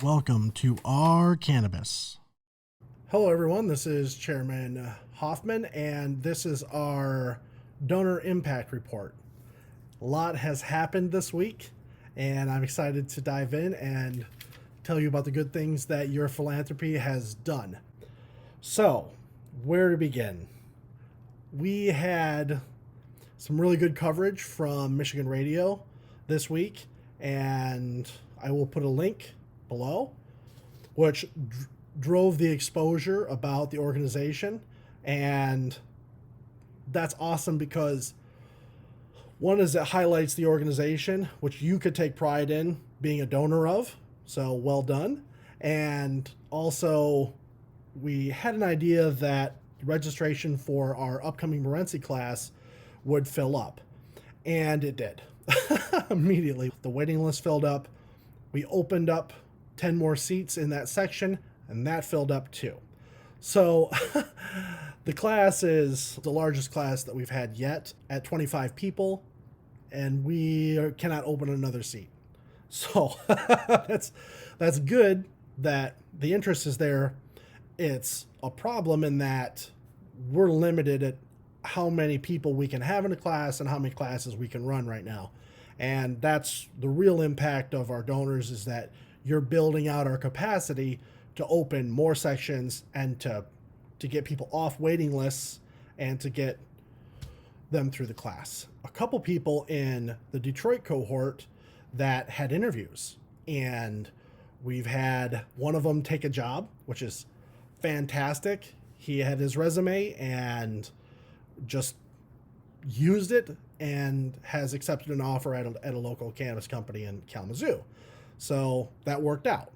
Welcome to our Cannabis. Hello, everyone. This is Chairman Hoffman, and this is our Donor Impact Report. A lot has happened this week, and I'm excited to dive in and tell you about the good things that your philanthropy has done. So, where to begin? We had some really good coverage from Michigan Radio this week, and I will put a link below, which drove the exposure about the organization. And that's awesome because one is it highlights the organization, which you could take pride in being a donor of. So well done. And also, we had an idea that registration for our upcoming Morenci class would fill up. And it did. Immediately. The waiting list filled up. We opened up 10 more seats in that section, and that filled up too. So the class is the largest class that we've had yet at 25 people, and we cannot open another seat. So that's good that the interest is there. It's a problem in that we're limited at how many people we can have in a class and how many classes we can run right now. And that's the real impact of our donors, is that you're building out our capacity to open more sections and to get people off waiting lists and to get them through the class. A couple people in the Detroit cohort that had interviews, and we've had one of them take a job, which is fantastic. He had his resume and just used it and has accepted an offer at a local cannabis company in Kalamazoo. So that worked out.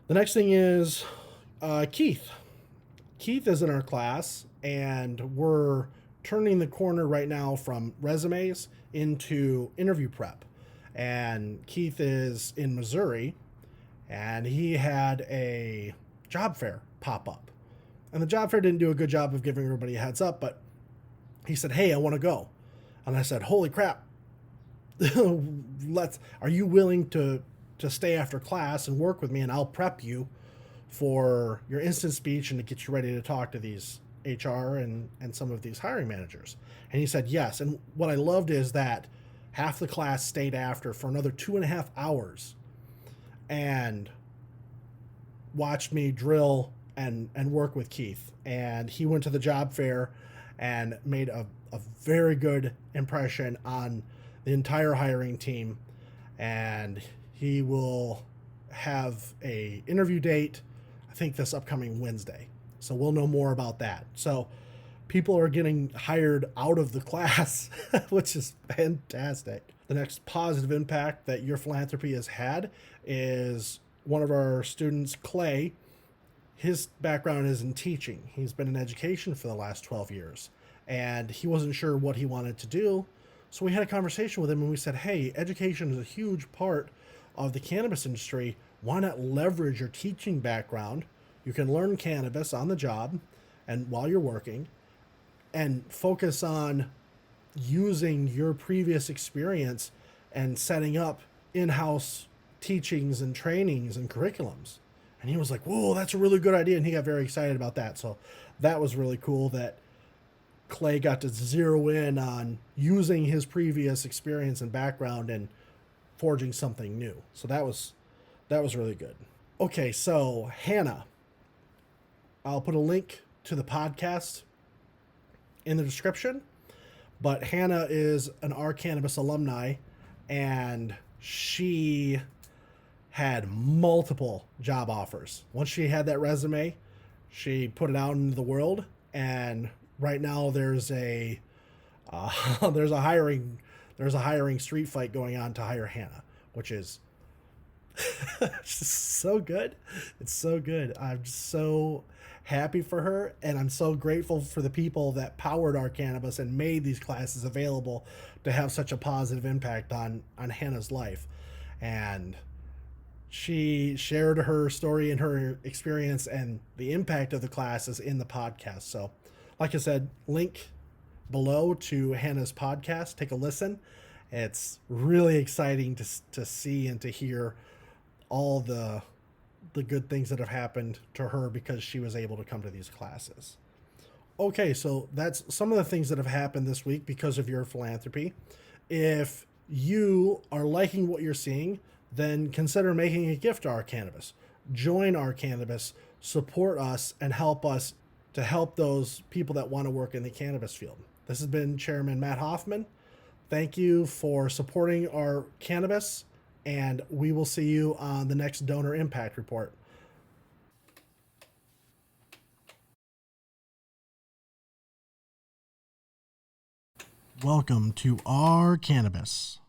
The next thing is Keith. Keith is in our class, and we're turning the corner right now from resumes into interview prep. And Keith is in Missouri, and he had a job fair pop up. And the job fair didn't do a good job of giving everybody a heads up, but he said, "Hey, I want to go." And I said, "Holy crap. Are you willing to stay after class and work with me, and I'll prep you for your instant speech and to get you ready to talk to these HR and some of these hiring managers?" And he said yes. And what I loved is that half the class stayed after for another 2.5 hours and watched me drill and work with Keith. And he went to the job fair and made a very good impression on the entire hiring team. And he will have a interview date, I think, this upcoming Wednesday. So we'll know more about that. So people are getting hired out of the class, which is fantastic. The next positive impact that your philanthropy has had is one of our students, Clay. His background is in teaching. He's been in education for the last 12 years, and he wasn't sure what he wanted to do. So we had a conversation with him, and we said, "Hey, education is a huge part of the cannabis industry. Why not leverage your teaching background? You can learn cannabis on the job and while you're working, and focus on using your previous experience and setting up in-house teachings and trainings and curriculums." And he was like, "Whoa, that's a really good idea." And he got very excited about that. So that was really cool that Clay got to zero in on using his previous experience and background and forging something new. So that was really good. Okay, so Hanna. I'll put a link to the podcast in the description. But Hanna is an R Cannabis alumni, and she had multiple job offers. Once she had that resume, she put it out into the world, and right now there's a hiring street fight going on to hire Hanna, which is just so good. It's so good. I'm just so happy for her, and I'm so grateful for the people that powered our cannabis and made these classes available to have such a positive impact on Hanna's life. And she shared her story and her experience and the impact of the classes in the podcast. So, like I said, link below to Hanna's podcast. Take a listen. It's really exciting to see and to hear all the the good things that have happened to her because she was able to come to these classes. Okay, so that's some of the things that have happened this week because of your philanthropy. If you are liking what you're seeing, then consider making a gift to our cannabis. Join our cannabis, support us, and help us to help those people that want to work in the cannabis field. This has been Chairman Matt Hoffman. Thank you for supporting our cannabis, and we will see you on the next Donor Impact Report. Welcome to our Cannabis.